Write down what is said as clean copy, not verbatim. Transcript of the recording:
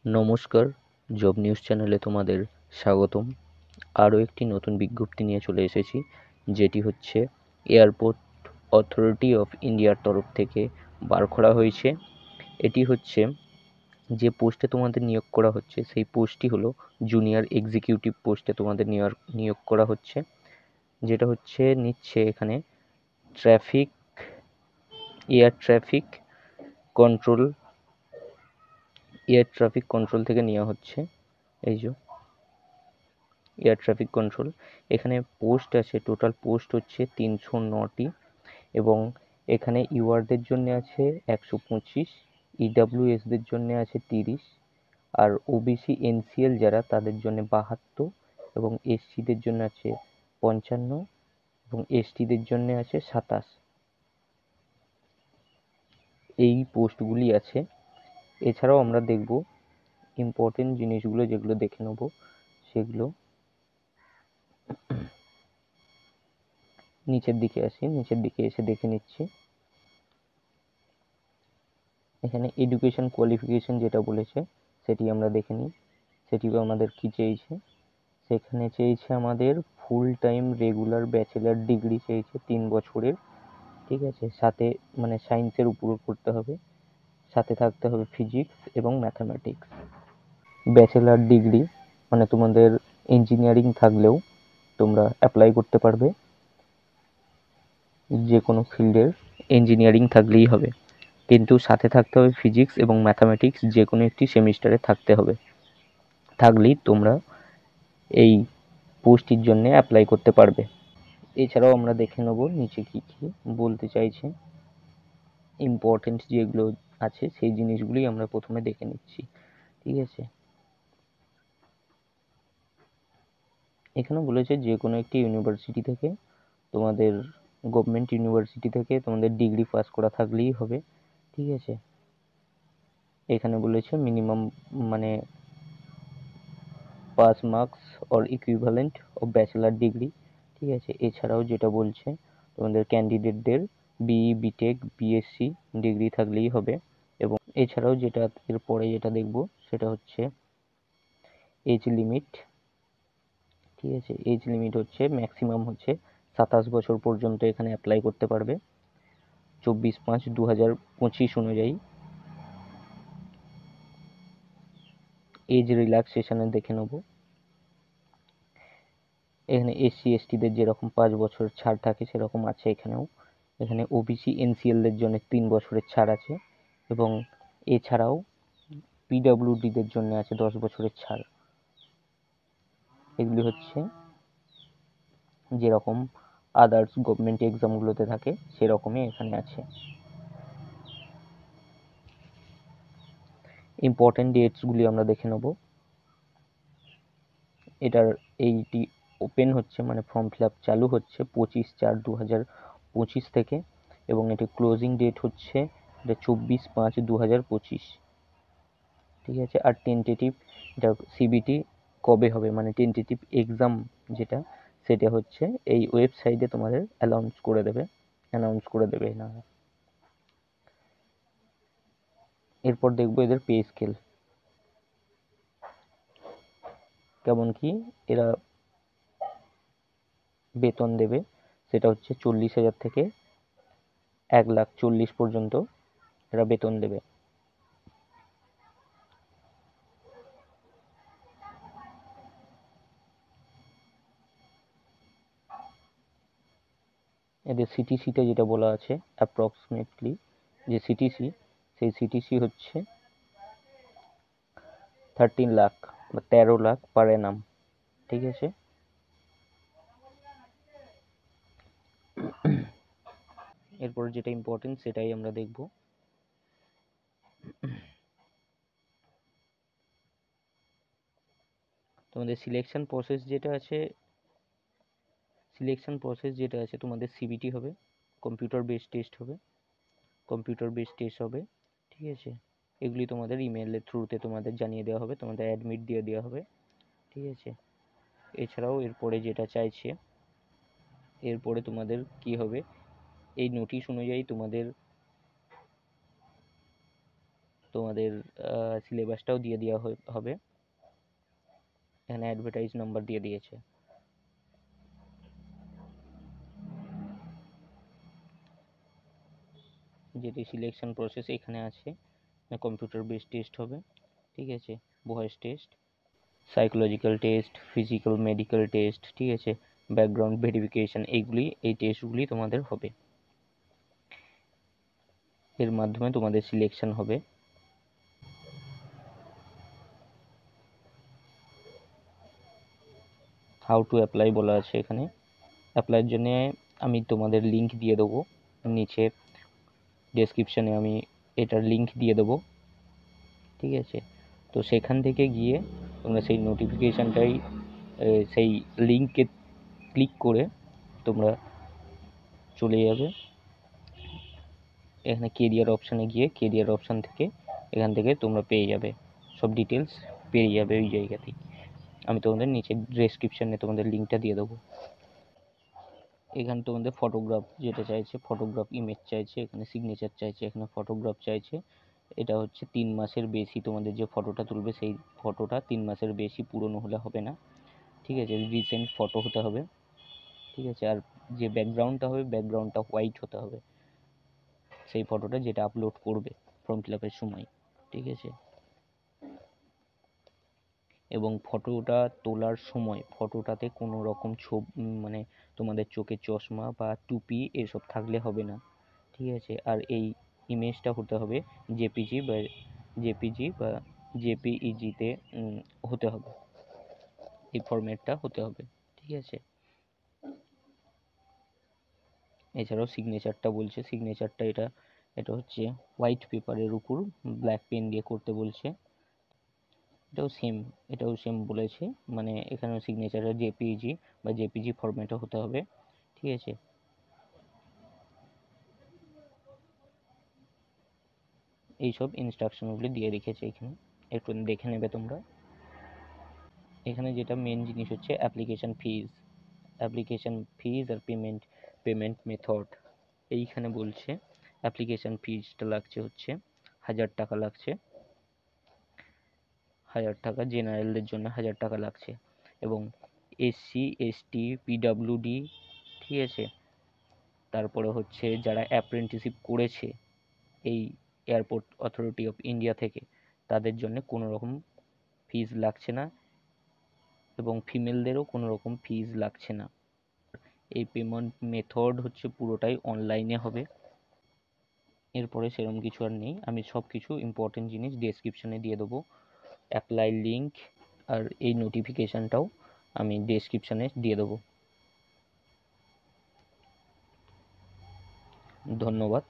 নমস্কার, job news চ্যানেলে তোমাদের স্বাগতম। আরও একটি নতুন বিজ্ঞপ্তি নিয়ে চলে এসেছি, যেটি হচ্ছে এয়ারপোর্ট অথরিটি অফ ইন্ডিয়ার তরফ থেকে বার করা হয়েছে। এটি হচ্ছে যে পোস্টে তোমাদের নিয়োগ করা হচ্ছে, সেই পোস্টটি হলো জুনিয়র এক্সিকিউটিভ পোস্টে তোমাদের নিয়োগ করা হচ্ছে, যেটা হচ্ছে নিচ্ছে এখানে ট্রাফিক এয়ার ট্রাফিক কন্ট্রোল থেকে নেওয়া হচ্ছে। এই যে এয়ার ট্রাফিক কন্ট্রোল, এখানে পোস্ট আছে, টোটাল পোস্ট হচ্ছে 309টি, এবং এখানে ইউআরদের জন্য আছে 125, ইডাব্লিউএসদের জন্য আছে 30, আর ওবিসি এনসিএল যারা তাদের জন্য 72, এবং এসসিদের জন্য আছে 55, এবং এসটিদের জন্য আছে 27। এই পোস্টগুলি আছে। এছাড়াও আমরা দেখব ইম্পর্টেন্ট জিনিসগুলো, যেগুলো দেখে নেব সেগুলো নিচের দিকে এসে দেখে নিচ্ছি। এখানে এডুকেশন কোয়ালিফিকেশন যেটা বলেছে সেটি আমরা দেখে নিই। সেটিও আমাদের কি চেয়েছে, সেখানে চেয়েছে আমাদের full time regular bachelor degree চেয়েছে 3 বছরের, ঠিক আছে, সাথে মানে সায়েন্সের উপর করতে হবে, সাথে থাকতে হবে ফিজিক্স এবং ম্যাথামেটিক্স। ব্যাচেলার ডিগ্রি মানে তোমাদের ইঞ্জিনিয়ারিং থাকলেও তোমরা অ্যাপ্লাই করতে পারবে, যে কোনো ফিল্ডের ইঞ্জিনিয়ারিং থাকলেই হবে, কিন্তু সাথে থাকতে হবে ফিজিক্স এবং ম্যাথামেটিক্স, যে কোনো একটি সেমিস্টারে থাকতে হবে। থাকলেই তোমরা এই পোস্টটির জন্য অ্যাপ্লাই করতে পারবে। এছাড়াও আমরা দেখে নেব নিচে কি কি বলতে চাইছে। ইম্পর্টেন্ট যেগুলো আছে সেই জিনিসগুলি আমরা প্রথমে দেখে নিচ্ছি, ঠিক আছে। এখানে বলেছে যে কোনো একটি ইউনিভার্সিটি থেকে, তোমাদের গভর্নমেন্ট ইউনিভার্সিটি থেকে তোমাদের ডিগ্রি পাস করা থাকলেই হবে, ঠিক আছে। এখানে বলেছে মিনিমাম মানে pass marks or equivalent of bachelor degree, ঠিক আছে। এছাড়াও যেটা বলছে তোমাদের ক্যান্ডিডেটদের বিই বিটেক বিএসসি ডিগ্রি থাকলেই হবে। এবং এছাড়াও যেটা এরপরে যেটা দেখব সেটা হচ্ছে এজ লিমিট, ঠিক আছে। এজ লিমিট হচ্ছে ম্যাক্সিমাম হচ্ছে 27 বছর পর্যন্ত এখানে অ্যাপ্লাই করতে পারবে 24/5/2025 অনুযায়ী। এজ রিল্যাক্সেশনের দেখে নেব। এখানে এসসি এসটিদের যেরকম 5 বছর ছাড় থাকে সেরকম আছে এখানেও। এখানে ওবিসি এনসিএলদের জন্য 3 বছরের ছাড় আছে, এবং এছাড়াও পিডব্লিউডিদের জন্য আছে 10 বছরের ছাড়। এগুলি হচ্ছে যেরকম আদার্স গভর্নমেন্ট এক্সামগুলোতে থাকে সেরকমই এখানে আছে। ইম্পর্টেন্ট ডেটসগুলি আমরা দেখে নেব। এইটি ওপেন হচ্ছে মানে ফর্ম ফিল আপ চালু হচ্ছে 25/4/2025 থেকে, এবং এটি ক্লোজিং ডেট হচ্ছে 24/5/2025, ঠিক আছে। আর টেন্টেটিভ এটা সিবিটি কবে হবে মানে টেন্টেটিভ এক্সাম যেটা, সেটা হচ্ছে এই ওয়েবসাইটে তোমাদের অ্যানাউন্স করে দেবে না। এরপর দেখবো এদের পে স্কেল কেমন কি এরা বেতন দেবে। সেটা হচ্ছে 40,000 থেকে 1,40,000 পর্যন্ত এরা বেতন দেবে। এদের সিটিসিতে যেটা বলা আছে অ্যাপ্রক্সিমেটলি যে সিটিসি, সেই সিটিসি হচ্ছে 13 লাখ বা 13 লাখ পার অ্যানাম, ঠিক আছে। এরপর যেটা ইম্পর্টেন্ট সেটাই আমরা দেখব। তোমাদের সিলেকশন প্রসেস যেটা আছে তোমাদের সিবিটি হবে, কম্পিউটার বেসড টেস্ট হবে, ঠিক আছে। এগুলি তোমাদের ইমেলের থ্রুতে তোমাদের জানিয়ে দেওয়া হবে, তোমাদের অ্যাডমিট দিয়ে দেওয়া হবে, ঠিক আছে। এছাড়াও এরপরে যেটা চাইছে, এরপরে তোমাদের কি হবে, এই নোটিশ অনুযায়ী তোমাদের তোমাদের সিলেবাসটাও দিয়ে দেওয়া হবে। এখানে অ্যাডভার্টাইজ নাম্বার দিয়ে দিয়েছে। যেটি সিলেকশন প্রসেস এখানে আছে, কম্পিউটার বেসড টেস্ট হবে, ঠিক আছে, voice test, psychological test, physical medical test, ঠিক আছে, ব্যাকগ্রাউন্ড ভেরিফিকেশন, এই টেস্টগুলি তোমাদের হবে। এর মাধ্যমে তোমাদের সিলেকশন হবে। হাউ টু অ্যাপ্লাই বলা আছে এখানে। অ্যাপ্লাইয়ের জন্য আমি তোমাদের লিঙ্ক দিয়ে দেবো, নিচে ডেসক্রিপশানে আমি এটার লিঙ্ক দিয়ে দেবো, ঠিক আছে। তো সেখান থেকে গিয়ে তোমরা সেই নোটিফিকেশানটাই সেই লিঙ্কে ক্লিক করে তোমরা চলে যাবে এখানে কেরিয়ার অপশানে গিয়ে, কেরিয়ার অপশান থেকে এখান থেকে তোমরা পেয়ে যাবে সব ডিটেলস, পেয়ে যাবে ওই জায়গাতেই। আমি তোমাদের নিচে ডেসক্রিপশানে তোমাদের লিঙ্কটা দিয়ে দেবো। এখানে তোমাদের ফটোগ্রাফ যেটা চাইছে, ফটোগ্রাফ ইমেজ চাইছে, এখানে সিগনেচার চাইছে, এখানে ফটোগ্রাফ চাইছে। এটা হচ্ছে 3 মাসের বেশি তোমাদের যে ফটোটা তুলবে সেই ফটোটা 3 মাসের বেশি পুরনো হলে হবে না, ঠিক আছে, রিসেন্ট ফটো হতে হবে, ঠিক আছে। আর যে ব্যাকগ্রাউন্ডটা হবে, ব্যাকগ্রাউন্ডটা হোয়াইট হতে হবে সেই ফটোটা যেটা আপলোড করবে ফর্ম ফিল আপের সময়, ঠিক আছে। এবং ফটোটা তোলার সময় ফটোটাতে কোনো রকম মানে তোমাদের চোখে চশমা বা টুপি এসব থাকলে হবে না, ঠিক আছে। আর এই ইমেজটা হতে হবে জেপিজি বা জেপিইজিতে হতে হবে, এই ফরম্যাটটা হতে হবে, ঠিক আছে। এছাড়াও সিগনেচারটা বলছে, সিগনেচারটা এটা হচ্ছে হোয়াইট পেপারের উপর ব্ল্যাক পেন দিয়ে করতে বলছে। এটাও সেম বলেছে, মানে এখানেও সিগনেচারের জেপিইজি বা জেপিজি ফরম্যাটে হতে হবে, ঠিক আছে। এইসব ইনস্ট্রাকশনগুলি দিয়ে রেখেছে এখানে, একটু দেখে নেবে তোমরা। এখানে যেটা মেন জিনিস হচ্ছে অ্যাপ্লিকেশন ফিজ আর পেমেন্ট মেথড। এইখানে বলছে অ্যাপ্লিকেশন ফিজটা লাগছে হচ্ছে 1000 টাকা লাগছে, 1000 টাকা, জেনারেলদের জন্য 1000 টাকা লাগছে। এবং এসসি এসটি পিডাব্লিউডি, ঠিক আছে, তারপরে হচ্ছে যারা অ্যাপ্রেন্টিসশিপ করেছে এই এয়ারপোর্ট অথরিটি অফ ইন্ডিয়া থেকে, তাদের জন্য কোনো রকম ফিজ লাগছে না, এবং ফিমেলদেরও কোনো রকম ফিজ লাগছে না। এই পেমেন্ট মেথড হচ্ছে পুরোটাই অনলাইনে হবে। এরপরে সেরকম কিছু আর নেই, আমি সব কিছু ইম্পর্টেন্ট জিনিস ডেসক্রিপশনে দিয়ে দেবো, অ্যাপ্লাই লিঙ্ক আর এই নোটিফিকেশানটাও আমি ডেসক্রিপশনে দিয়ে দেবো। ধন্যবাদ।